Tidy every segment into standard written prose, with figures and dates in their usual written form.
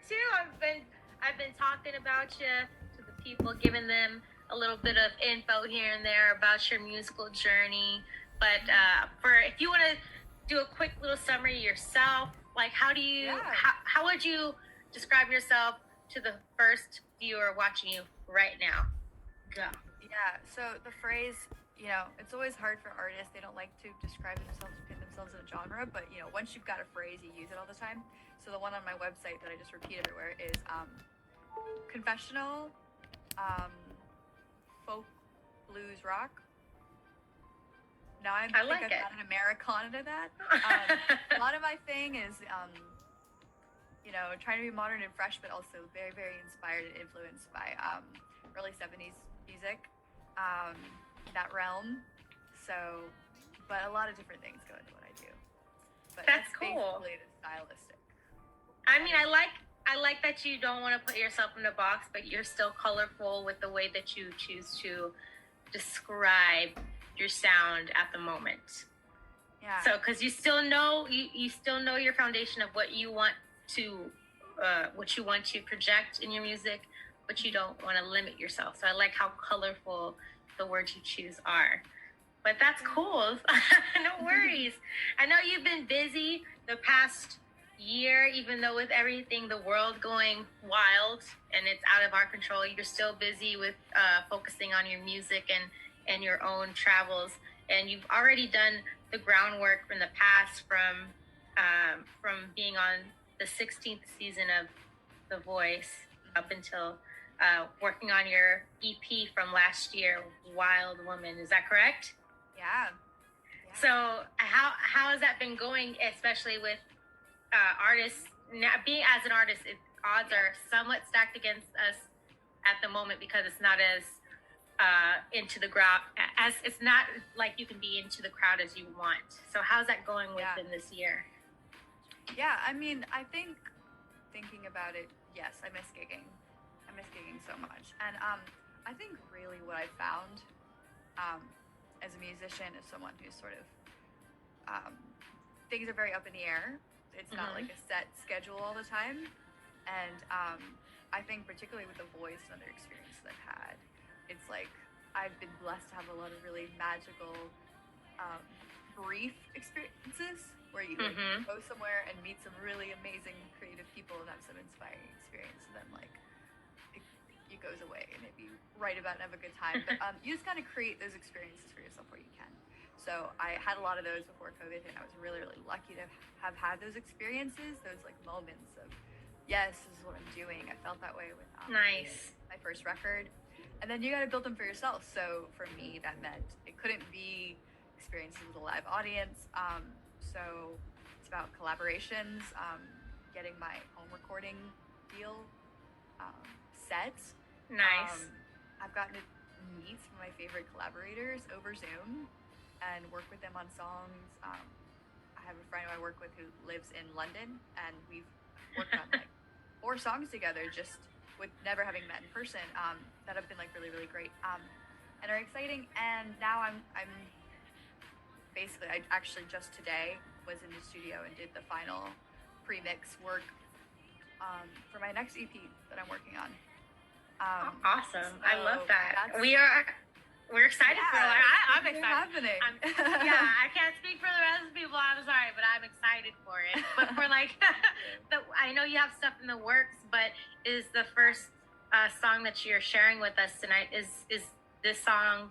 too. I've been talking about you to the people, giving them a little bit of info here and there about your musical journey. But for if you want to do a quick little summary yourself, like how would you describe yourself to the first viewer watching you right now? Go. Yeah, so the phrase, it's always hard for artists. They don't like to describe themselves, pin themselves in a genre, but once you've got a phrase, you use it all the time. So the one on my website that I just repeat everywhere is confessional, folk, blues, rock. Now I think I've got an Americana to that. A lot of my thing is, trying to be modern and fresh, but also very, very inspired and influenced by early 70s music, that realm. So, but a lot of different things go into what I do. But that's cool. Basically the stylistic. I mean, I like that you don't want to put yourself in a box, but you're still colorful with the way that you choose to describe your sound at the moment. Yeah. So, because you still know your foundation of what you want to project in your music, but you don't want to limit yourself. So I like how colorful the words you choose are. But that's cool. No worries. I know you've been busy the past year, even though with everything, the world going wild and it's out of our control, you're still busy with focusing on your music and your own travels. And you've already done the groundwork from the past, from being on the 16th season of The Voice up until working on your EP from last year, Wild Woman. Is that correct? Yeah. So how has that been going, especially with artists? Now, being as an artist, odds are somewhat stacked against us at the moment because it's not as into the crowd, as it's not like you can be into the crowd as you want. So how's that going within this year? Yeah, I mean, I think thinking about it, yes, I miss gigging. I miss gigging so much. And I think really what I found as a musician, as someone who's sort of, things are very up in the air. It's not like a set schedule all the time. And I think particularly with The Voice and other experiences I've had, it's like I've been blessed to have a lot of really magical, brief experiences where you go somewhere and meet some really amazing creative people and have some inspiring experience, and then like it goes away and maybe you write about and have a good time. But you just gotta create those experiences for yourself where you can. So I had a lot of those before COVID, and I was really, really lucky to have had those experiences, those like moments of, yes, this is what I'm doing. I felt that way with my first record. And then you got to build them for yourself. So for me, that meant it couldn't be experiences with a live audience. So it's about collaborations, getting my home recording deal set. Nice. I've gotten to meet some of my favorite collaborators over Zoom and work with them on songs. I have a friend who I work with who lives in London, and we've worked on like 4 songs together just with never having met in person, that have been like really, really great, and are exciting. And now I'm basically, I actually just today was in the studio and did the final pre-mix work for my next EP that I'm working on. Awesome. So I love that. We're excited for it. I'm excited. Happening. I can't speak for the rest of the people. I'm sorry, but I'm excited for it. But for like, I know you have stuff in the works, but is the first song that you're sharing with us tonight, is this song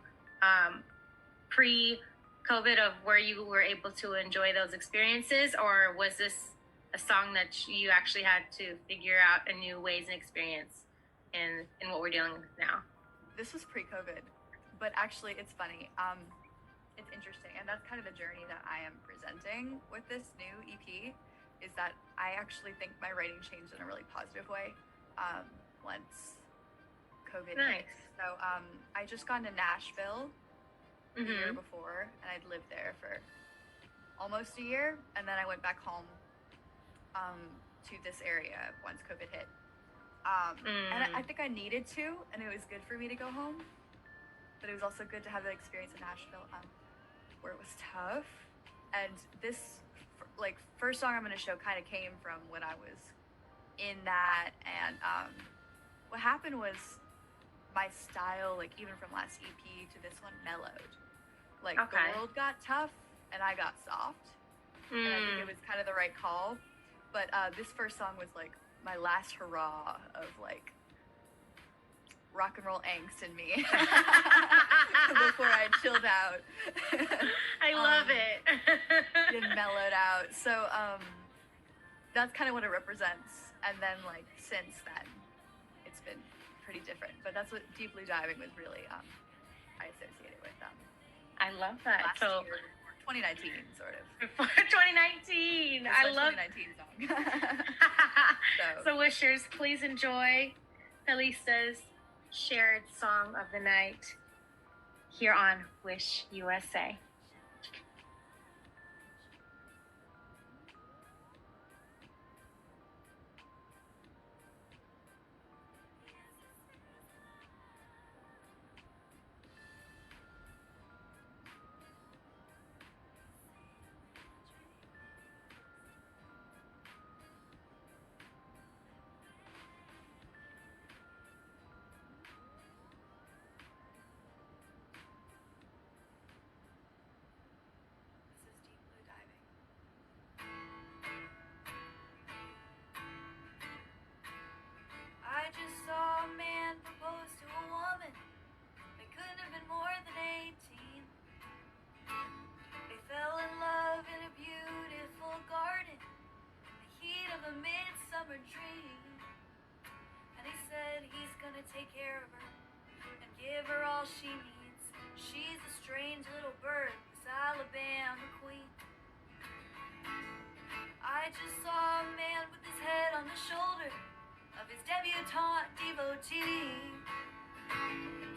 pre-COVID of where you were able to enjoy those experiences, or was this a song that you actually had to figure out a new ways and experience in what we're dealing with now? This was pre-COVID. But actually, it's funny. It's interesting, and that's kind of the journey that I am presenting with this new EP. Is that I actually think my writing changed in a really positive way once COVID hit. So I just gone to Nashville the year before, and I'd lived there for almost a year, and then I went back home to this area once COVID hit. And I think I needed to, and it was good for me to go home. But it was also good to have that experience in Nashville, where it was tough. And this, like, first song I'm going to show kind of came from when I was in that. And what happened was my style, like even from last EP to this one, mellowed. Like the world got tough and I got soft. And I think it was kind of the right call. But this first song was like my last hurrah of like rock and roll angst in me before I chilled out. I love it. And mellowed out. So that's kind of what it represents. And then like since then, it's been pretty different. But that's what Deeply Diving was really I associated with them. I love that. Last year, 2019, sort of. Before 2019. I love 2019 song. So wishers, please enjoy Calista's shared song of the night here on Wish USA. Just saw a man propose to a woman. They couldn't have been more than 18. They fell in love in a beautiful garden, in the heat of a midsummer dream. And he said he's gonna take care of her and give her all she needs. She's a strange little bird, this Alabama queen. I just saw a man with his head on the shoulder of his debutante devotee.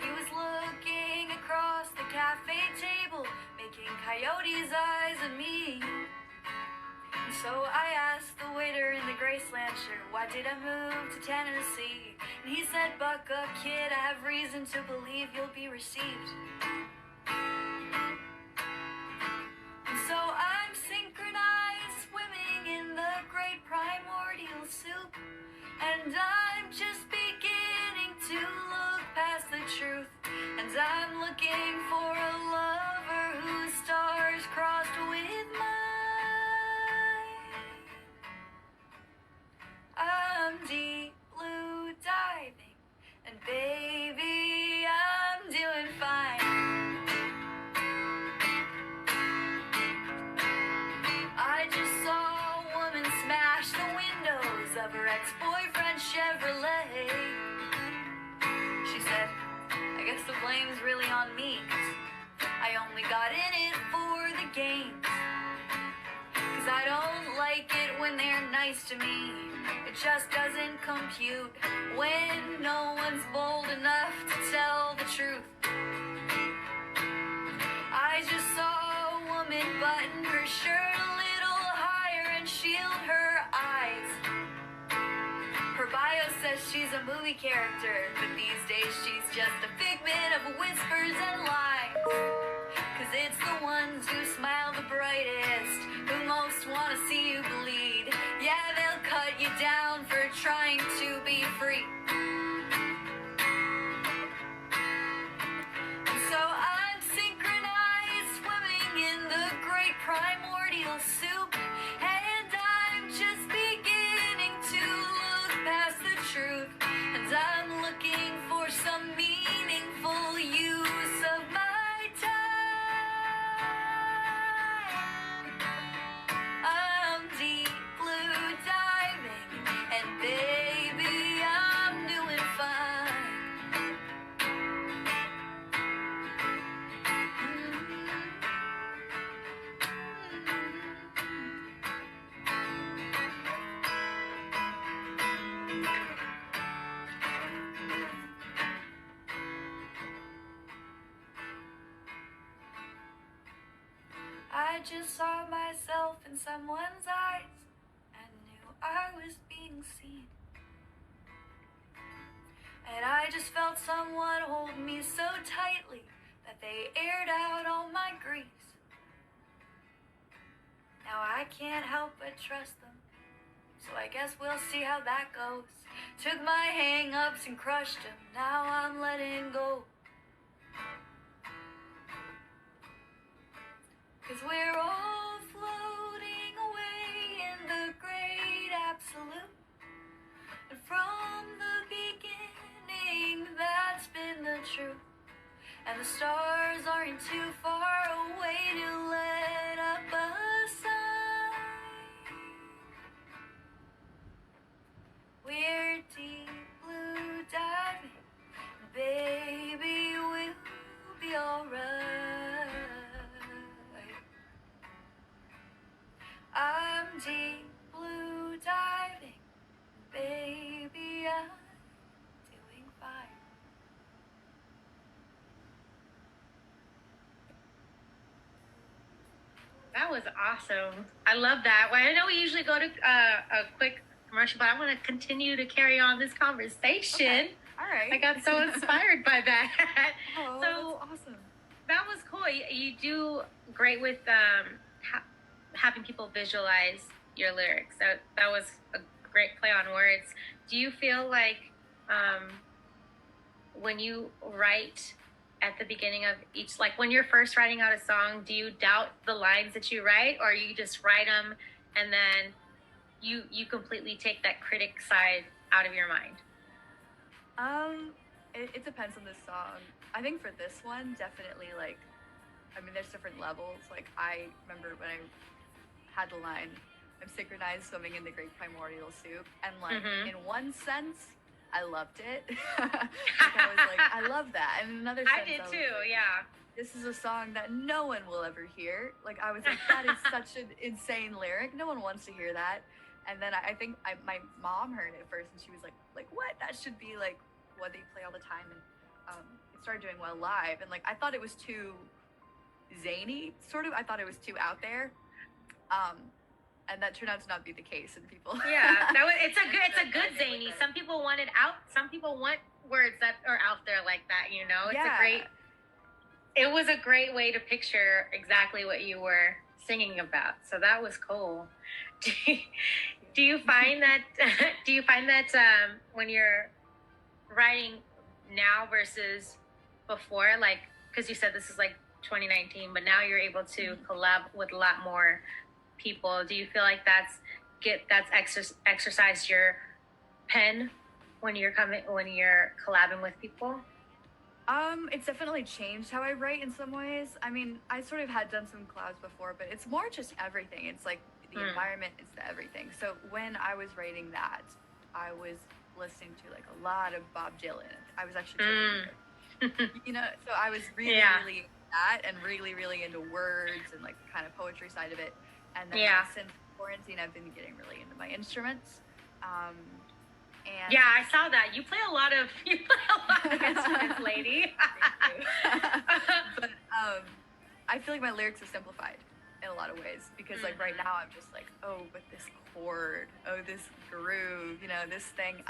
He was looking across the cafe table, making coyote's eyes at me. And so I asked the waiter in the Graceland shirt, why did I move to Tennessee? And he said, buck up kid, I have reason to believe you'll be received. And so I'm synchronized, swimming in the great primordial soup. And I'm just beginning to look past the truth. And I'm looking for a lover whose stars crossed with mine. I'm deep blue diving, and baby, I'm doing fine. I just saw a woman smash the windows of her ex-boyfriend's Chevrolet. She said, I guess the blame's really on me, 'cause I only got in it for the games. 'Cause I don't like it when they're nice to me. It just doesn't compute when no one's bold enough to tell the truth. I just saw a woman button her shirt a little higher and shield her eyes. Her bio says she's a movie character, but these days she's just a figment of whispers and lies. 'Cause it's the ones who smile the brightest who most want to see you bleed. Yeah, they'll cut you down for trying to be free. And so I'm synchronized, swimming in the great primordial soup. And I'm just beginning to look past the truth. And I'm looking for some meaningful use of my time. I'm deep blue diving, and baby, I'm doing fine. I just saw myself in someone's eyes and knew I was being seen. And I just felt someone hold me so tightly that they aired out all my griefs. Now I can't help but trust them, So I guess we'll see how that goes. Took my hang-ups and crushed them. Now I'm letting go. 'Cause we're all floating away in the great absolute. And from the beginning, that's been the truth. And the stars aren't too far away to let up a sigh. We're deep blue diving, baby, we'll be alright. I'm deep blue diving, baby, I'm doing fine. That was awesome. I love that. Well, I know we usually go to a quick commercial, but I want to continue to carry on this conversation. Okay. All right. I got so inspired by that. Oh, So that's awesome. that was cool. You do great with having people visualize your lyrics. That was a great play on words. Do you feel like when you write at the beginning of each, like when you're first writing out a song, do you doubt the lines that you write, or you just write them and then you completely take that critic side out of your mind? It depends on the song. I think for this one, definitely, like, I mean, there's different levels. Like, I remember when I had the line, I'm synchronized swimming in the great primordial soup. And, like, in one sense, I loved it. Like, I was like, I love that. And in another sense, I did was too, like, yeah. this is a song that no one will ever hear. Like, I was like, that is such an insane lyric. No one wants to hear that. And then I think my mom heard it first, and she was like, what? That should be, like, what they play all the time. And it started doing well live. And, like, I thought it was too zany, sort of. I thought it was too out there. And that turned out to not be the case. And people... Yeah, it's a good zany. Some people want it out. Some people want words that are out there like that, you know? It was a great way to picture exactly what you were singing about. So that was cool. Do you find that when you're writing now versus before, like, because you said this is like 2019, but now you're able to collab with a lot more people, do you feel like that's exercised your pen when you're collabing with people? It's definitely changed how I write in some ways. I mean, I sort of had done some collabs before, but it's more just everything. It's like the environment is the everything. So when I was writing that, I was listening to like a lot of Bob Dylan. I was actually taking you know, so I was really into that, and really into words and like the kind of poetry side of it. And then since quarantine, I've been getting really into my instruments. And yeah, I saw that. You play a lot of instruments, lady. Thank you. But I feel like my lyrics are simplified in a lot of ways, because like right now I'm just like, oh, but this chord, oh, this groove, you know, this thing.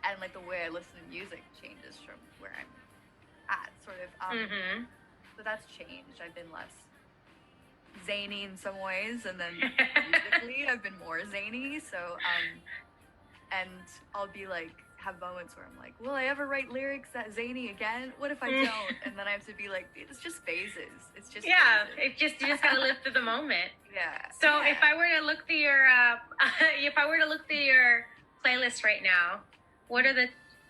And like the way I listen to music changes from where I'm at, sort of. So that's changed. I've been less zany in some ways, and then musically I've been more zany. So and I'll be like, have moments where I'm like, will I ever write lyrics that zany again? What if I don't? And then I have to be like, it's just phases. It's just phases. You just gotta live through the moment. Yeah. So if I were to look through your playlist right now, what are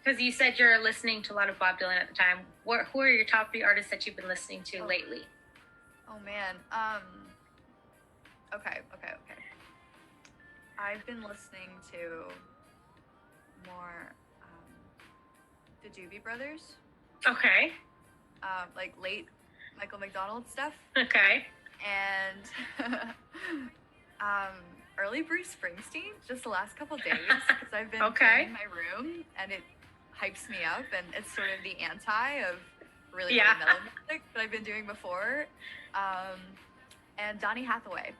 because you said you're listening to a lot of Bob Dylan at the time. Who are your top 3 artists that you've been listening to lately? Oh man. Okay. I've been listening to more the Doobie Brothers. Okay. Like late Michael McDonald stuff. Okay. And early Bruce Springsteen, just the last couple days, because I've been in my room, and it hypes me up, and it's sort of the anti of really mellow music that I've been doing before. And Donny Hathaway.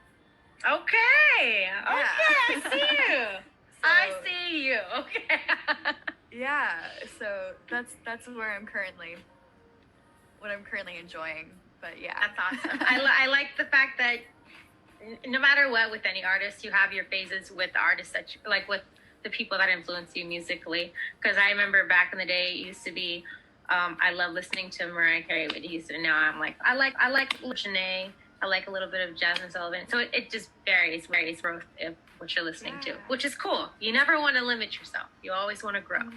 Okay. Yeah. I see you. I see you. Okay. Yeah. So that's where I'm currently, what I'm currently enjoying. But yeah. That's awesome. I like the fact that no matter what, with any artist, you have your phases with the artists that you, like with the people that influence you musically. Because I remember back in the day, it used to be, I love listening to Mariah Carey, but now I'm like, I like Shanae. I like a little bit of Jasmine Sullivan. So it just varies for what you're listening to, which is cool. You never want to limit yourself. You always want to grow.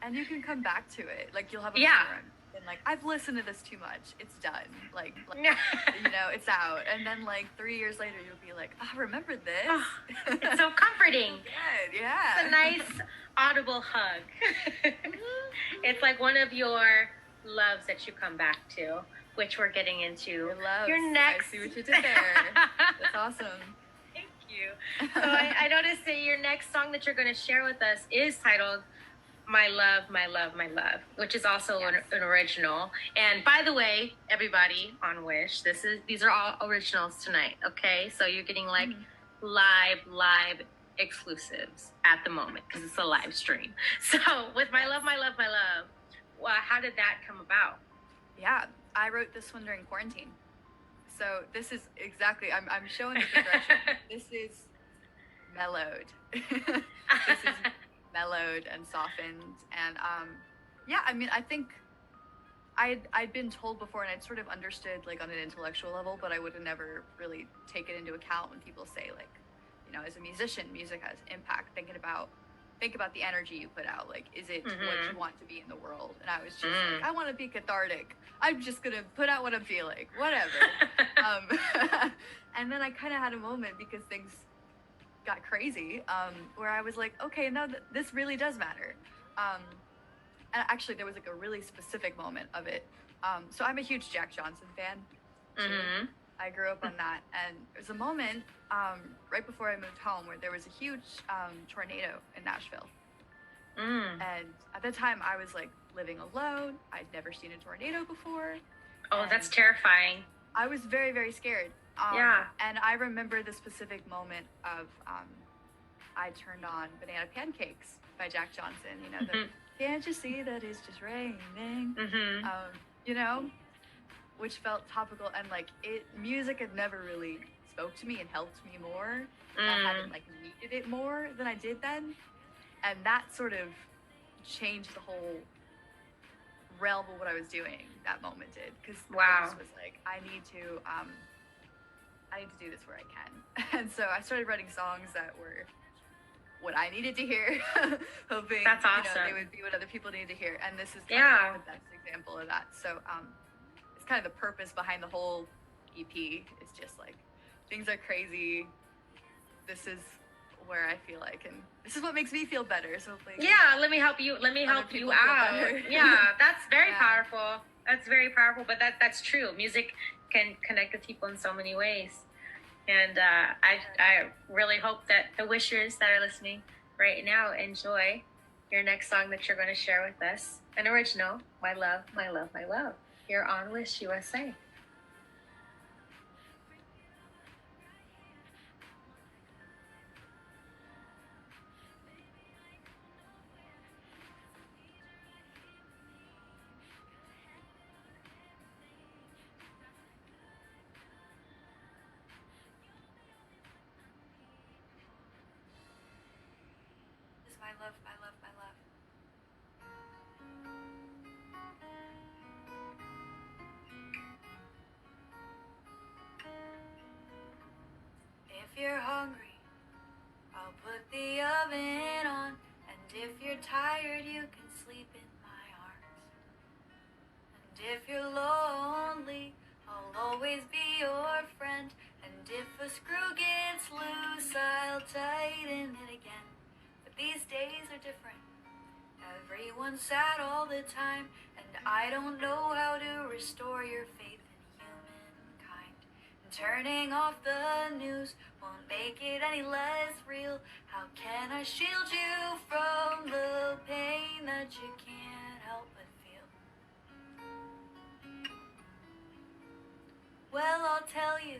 And you can come back to it. Like, you'll have a moment and like, I've listened to this too much. It's done. Like you know, it's out. And then like 3 years later, you'll be like, oh, remember this? Oh, it's so comforting. Good, yeah. It's a nice audible hug. It's like one of your loves that you come back to, which we're getting into. Your next. I see what you did there. That's awesome. Thank you. So I noticed that your next song that you're going to share with us is titled My Love, My Love, My Love, which is also an original. And by the way, everybody on Wish, these are all originals tonight, okay? So you're getting like live exclusives at the moment because it's a live stream. So with My Love, My Love, My Love, well, how did that come about? Yeah, I wrote this one during quarantine. So this is exactly, I'm showing the progression. This is mellowed. This is mellowed and softened. And yeah, I mean, I think I'd been told before, and I'd sort of understood like on an intellectual level, but I would have never really taken into account when people say like, you know, as a musician, music has impact. Think about the energy you put out. Like, is it what you want to be in the world? And I was just like, I want to be cathartic. I'm just going to put out what I'm feeling, whatever. And then I kind of had a moment because things got crazy, where I was like, okay, no, this really does matter. And actually there was like a really specific moment of it. So I'm a huge Jack Johnson fan too. I grew up on that, and there was a moment right before I moved home where there was a huge tornado in Nashville. And at the time I was like living alone. I'd never seen a tornado before. Oh, that's terrifying. I was very, very scared. And I remember the specific moment of I turned on Banana Pancakes by Jack Johnson. You know, the can't you see that it's just raining? You know, which felt topical, and like music had never really spoke to me and helped me more. I hadn't like needed it more than I did then, and that sort of changed the whole realm of what I was doing. That moment did, because I just was like, I need to do this where I can. And so I started writing songs that were what I needed to hear, hoping that's awesome. You know, they would be what other people needed to hear. And this is kind of the best example of that. So it's kind of the purpose behind the whole EP. It's just like, things are crazy. This is where I feel like, and this is what makes me feel better. So hopefully, let me help you out. Yeah, that's very powerful. That's very powerful, but that's true. Music can connect with people in so many ways. And I really hope that the wishers that are listening right now enjoy your next song that you're going to share with us. An original, My Love, My Love, My Love. Here on Wish USA. My love, my love, my love. If you're hungry, I'll put the oven on. And if you're tired, you can sleep in my arms. And if you're lonely, I'll always be your friend. And if a screw gets loose, I'll tighten it again. These days are different. Everyone's sad all the time, and I don't know how to restore your faith in humankind. And turning off the news won't make it any less real. How can I shield you from the pain that you can't help but feel? Well, I'll tell you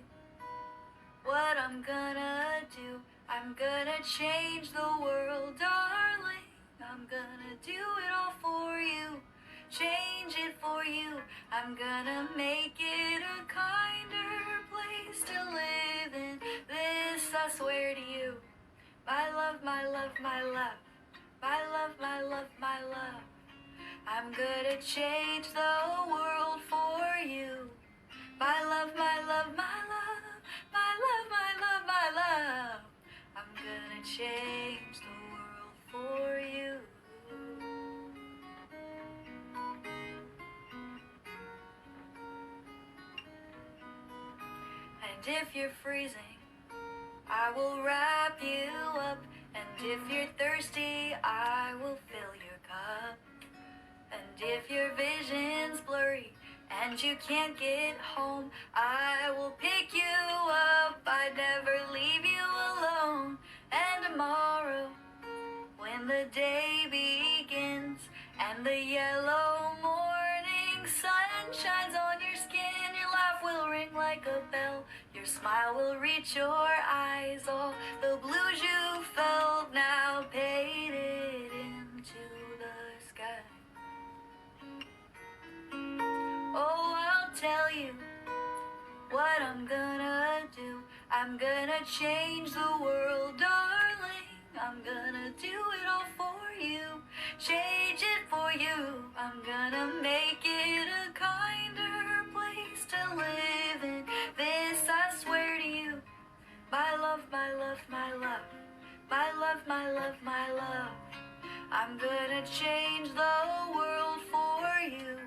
what I'm gonna do. I'm gonna change the world, darling. I'm gonna do it all for you. Change it for you. I'm gonna make it a kinder place to live in. I swear to you. My love, my love, my love. My love, my love, my love. I'm gonna change the world for you. My love, my love, my love. My love, my love, my love. I'm gonna change the world for you. And if you're freezing, I will wrap you up. And if you're thirsty, I will fill your cup. And if your vision's blurry and you can't get home, I will pick you up. I never leave you alone. And tomorrow, when the day begins and the yellow morning sun shines on your skin, your laugh will ring like a bell. Your smile will reach your eyes. All the blues you felt now painted into the sky. Oh, I'll tell you what I'm gonna do. I'm gonna change the world, darling. I'm gonna do it all for you. Change it for you. I'm gonna make it a kinder place to live in. This I swear to you. My love, my love, my love. My love, my love, my love. I'm gonna change the world for you.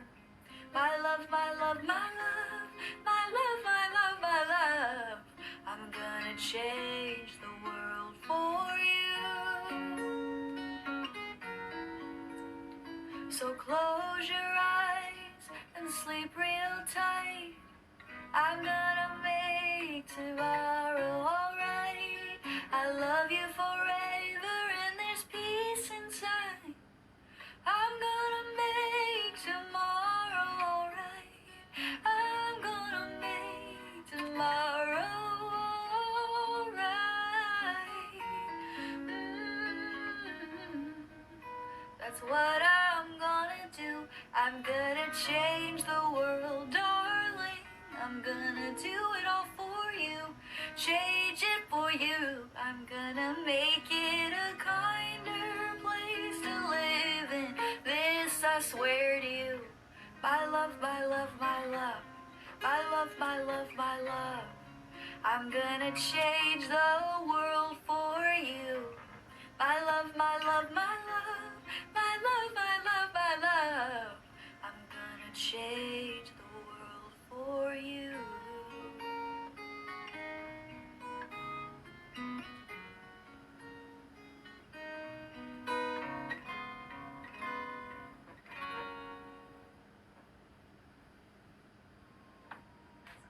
My love, my love, my love. My love, my love, my love. I'm gonna change the world for you. So close your eyes and sleep real tight. I'm gonna make tomorrow alright. I love you forever and there's peace inside. I'm gonna make tomorrow alright. I'm gonna make tomorrow alright. That's what I'm gonna do. I'm gonna change the world, darling. I'm gonna do it all for you. Change it for you. I'm gonna make it a kinder place to live in. This I swear to you. My love, my love, my love. My love, my love, my love. I'm gonna change the world for you. My love, my love, my love. My love, my love, my love. I'm gonna change the world for you.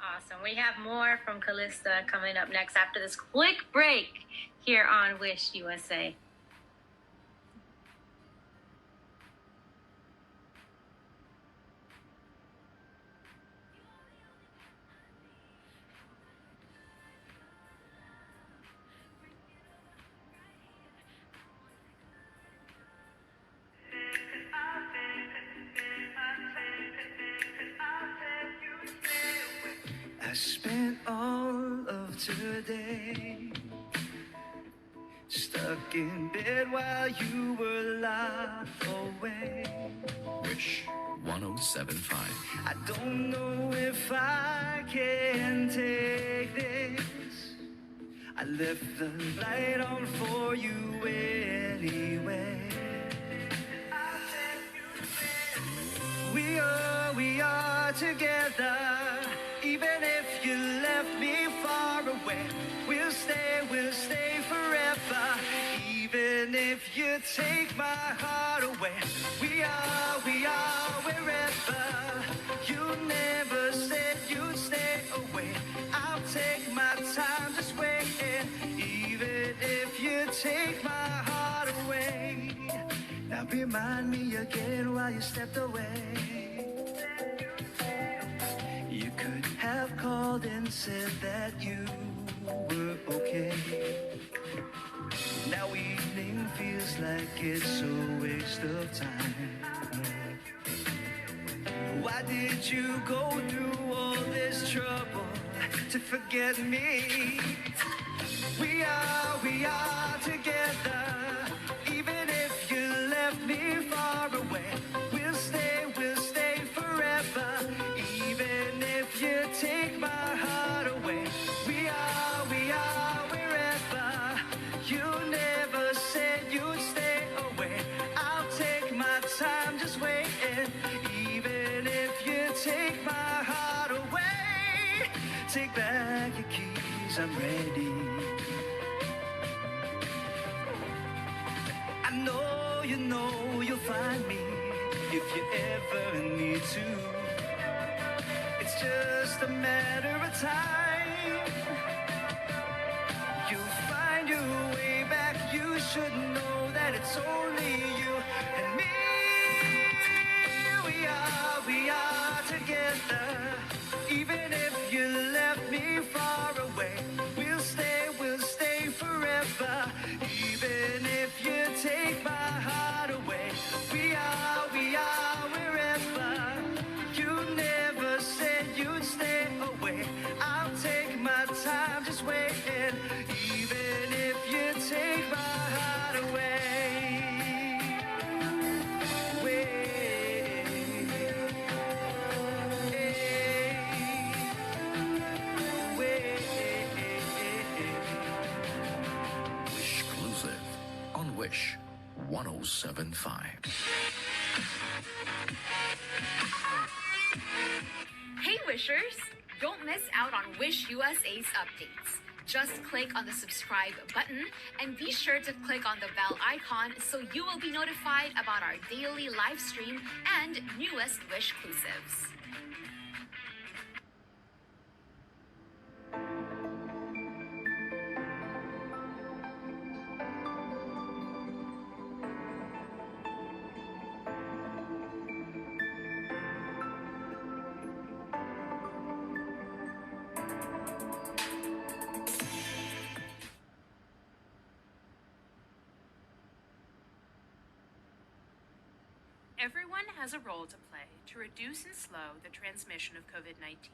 Awesome. We have more from Calista coming up next after this quick break here on Wish USA. I spent all of today stuck in bed while you were locked away. Wish 1075. I don't know if I can take this. I left the light on for you anyway. We are together. Even if you left me far away, we'll stay forever. Even if you take my heart away, we are wherever. You never said you'd stay away. I'll take my time just waiting. Even if you take my heart away. Now remind me again why you stepped away. You could have called and said that you were okay. Now evening feels like it's a waste of time. Why did you go through all this trouble to forget me? We are together. Even if you left me far away, we'll stay forever. Even if you take my heart away, we are wherever. You never said you'd stay away. I'll take my time just waiting. Even if you take my heart away, take back your keys, I'm ready. I know you'll find me if you ever need to. It's just a matter of time. You'll find your way back. You should know that it's only you and me. We are together. Even if you left me far away, we'll stay forever. Even if you take my heart away, we are wherever. You never said you'd stay away. I'll take my time just waiting. Even if you take my heart away. Wishclusive on Wish 1075. Hey Wishers! Don't miss out on Wish USA's updates. Just click on the subscribe button and be sure to click on the bell icon so you will be notified about our daily live stream and newest Wishclusives. Everyone has a role to play to reduce and slow the transmission of COVID-19.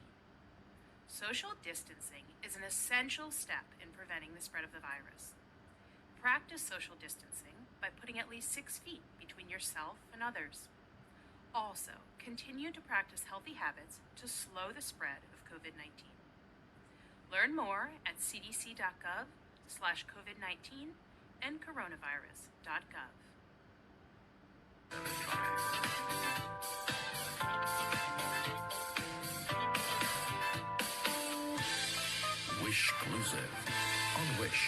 Social distancing is an essential step in preventing the spread of the virus. Practice social distancing by putting at least 6 feet between yourself and others. Also, continue to practice healthy habits to slow the spread of COVID-19. Learn more at cdc.gov/COVID-19 and coronavirus.gov. Wishclusive on Wish.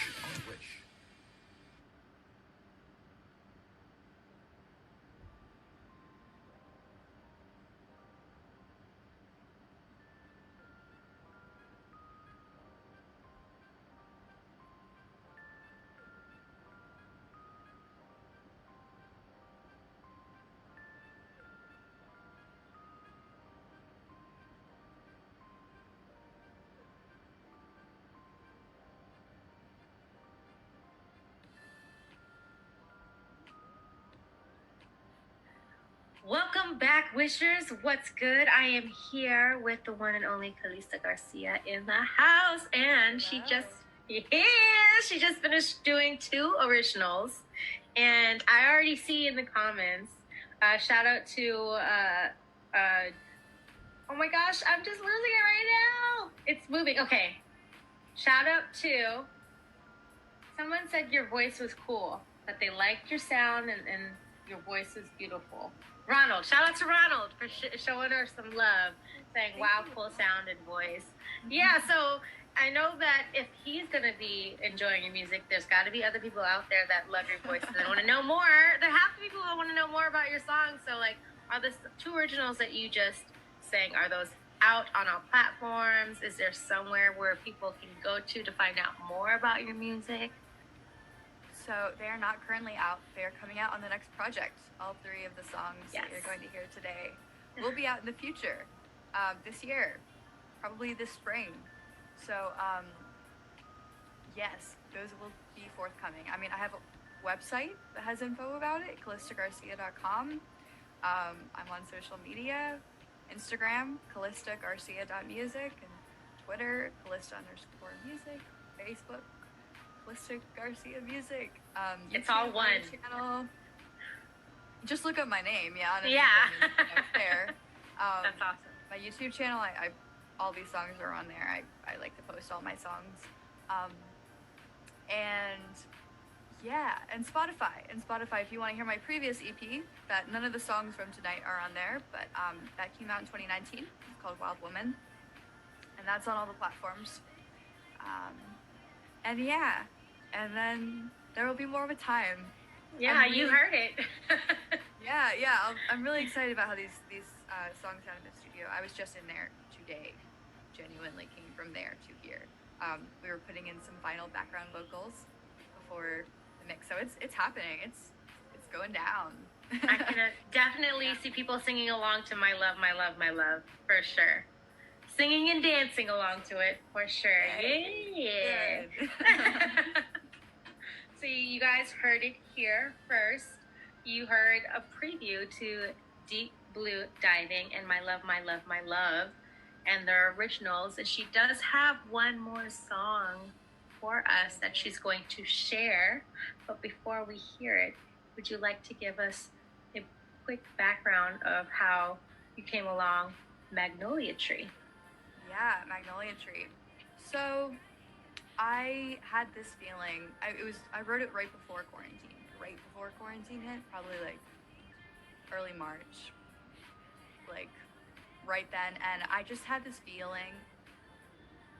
Welcome back, Wishers. What's good? I am here with the one and only Calista Garcia in the house, and she just finished doing 2 originals, and I already see in the comments. Shout out to oh my gosh, I'm just losing it right now. It's moving. Okay. Shout out to someone said your voice was cool, that they liked your sound and your voice was beautiful. Ronald, shout out to Ronald for showing her some love, saying, wow, cool sound and voice. Yeah, so I know that if he's going to be enjoying your music, there's got to be other people out there that love your voice and want to know more. There have to be people that want to know more about your songs. So, like, are the 2 originals that you just sang, are those out on all platforms? Is there somewhere where people can go to find out more about your music? So they are not currently out. They are coming out on the next project. All 3 of the songs that you're going to hear today will be out in the future, this year, probably this spring. So yes, those will be forthcoming. I mean, I have a website that has info about it, calistagarcia.com. I'm on social media, Instagram, calistagarcia.music, and Twitter, Calista_music, Facebook, Calista Garcia Music. It's all YouTube, one. my channel. Just look up my name, yeah. Yeah. It's there. That's awesome. My YouTube channel, I all these songs are on there. I like to post all my songs. And yeah, and Spotify. If you want to hear my previous EP, that none of the songs from tonight are on there, but that came out in 2019. It's called Wild Woman, and that's on all the platforms. And yeah, and then there will be more with time. Yeah, you heard it. Yeah. I'm really excited about how these songs sound in the studio. I was just in there today, genuinely came from there to here. We were putting in some final background vocals before the mix, so it's happening. It's going down. I can definitely see people singing along to "My Love, My Love, My Love" for sure. Singing and dancing along to it for sure. Yeah. So you guys heard it here first. You heard a preview to Deep Blue Diving and "My Love, My Love, My Love" and their originals. And she does have one more song for us that she's going to share. But before we hear it, would you like to give us a quick background of how you came along Magnolia Tree? Yeah, Magnolia Tree. So I had this feeling. I wrote it right before quarantine hit, probably like early March, like right then, and I just had this feeling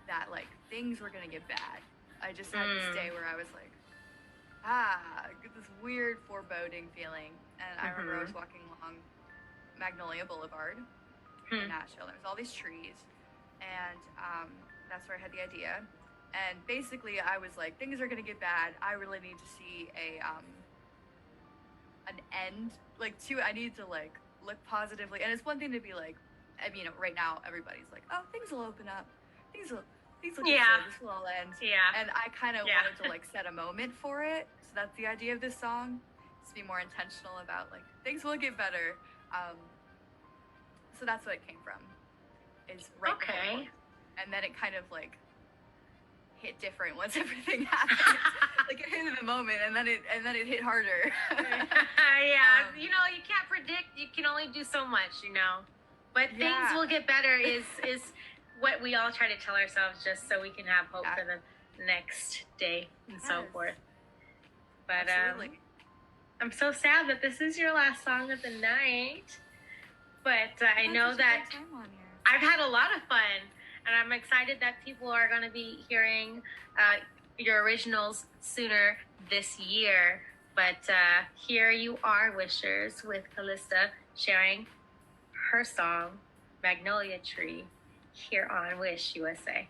that like things were gonna get bad. I just had this day where I was like, this weird foreboding feeling, and I remember I was walking along Magnolia Boulevard in Nashville. There was all these trees, and that's where I had the idea. And basically, I was like, things are gonna get bad. I really need to see an end, like I need to like look positively. And it's one thing to be like, I mean, right now everybody's like, oh, things will open up. Things look good. This will all end. Yeah. And I kind of wanted to like set a moment for it. So that's the idea of this song. Is to be more intentional about like things will get better. So that's what it came from. Is right before. And then it kind of like hit different once everything happened. Like it hit in the moment, and then it hit harder. Yeah, you know, you can't predict. You can only do so much, you know. But things will get better is what we all try to tell ourselves, just so we can have hope for the next day and so forth. But I'm so sad that this is your last song of the night. But I know that I've had a lot of fun. And I'm excited that people are going to be hearing your originals sooner this year. But here you are, Wishers, with Calista sharing her song, Magnolia Tree, here on Wish USA.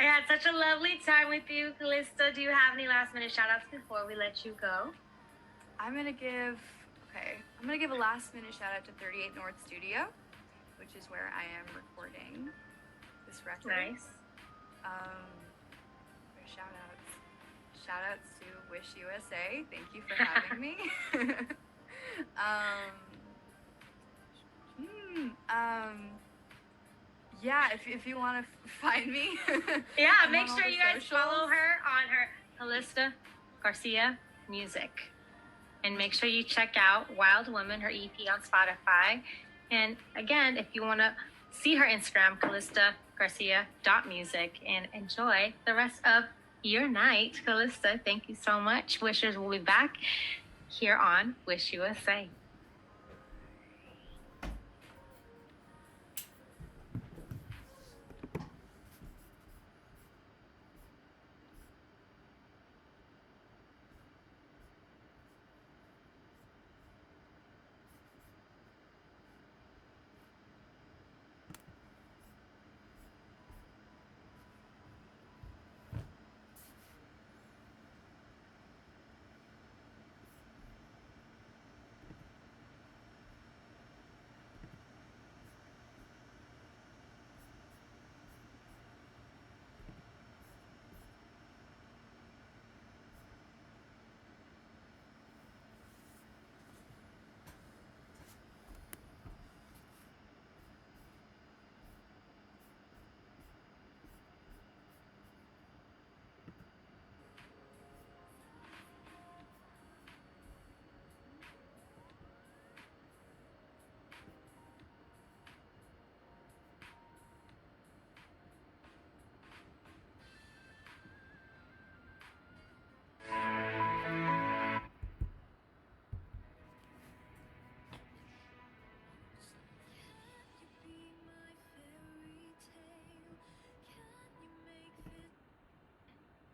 had such a lovely time with you, Calista. Do you have any last minute shout outs before we let you go? I'm gonna give a last minute shout out to 38 North Studio, which is where I am recording this record. Nice. Shout outs. Shout outs to Wish USA. Thank you for having me. Yeah, if you want to find me. Yeah, I'm make on sure all you the guys socials. follow her on her Calista Garcia music. And make sure you check out Wild Woman, her EP on Spotify. And again, if you want to see her Instagram, CalistaGarcia.music, and enjoy the rest of your night. Calista, thank you so much. Wishers will be back here on Wish USA.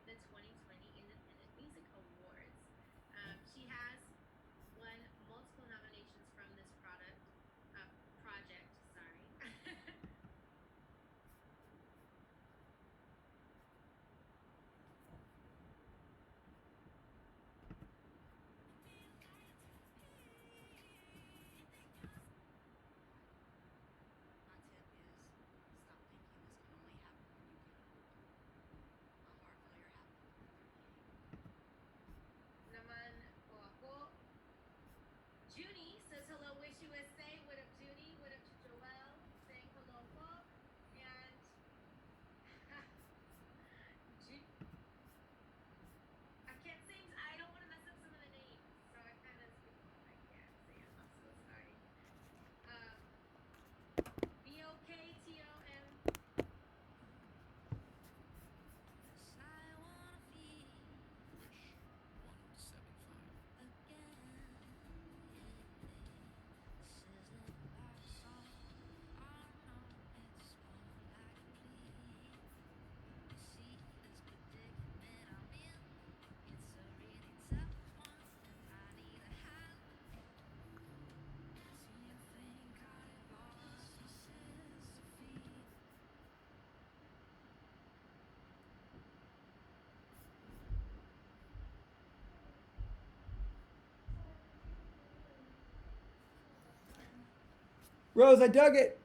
The 2020 Independent Music Awards. She has won multiple nominations from this project. Sorry. Naman po ako. Junie says hello, Wish USA. What up, Junie? What up to Joelle? Saying hello po. And I can't sing. I don't want to mess up some of the names, so I kind of I can't say it. I'm so sorry. BOKTOM. Wish 1075. Rose, I dug it.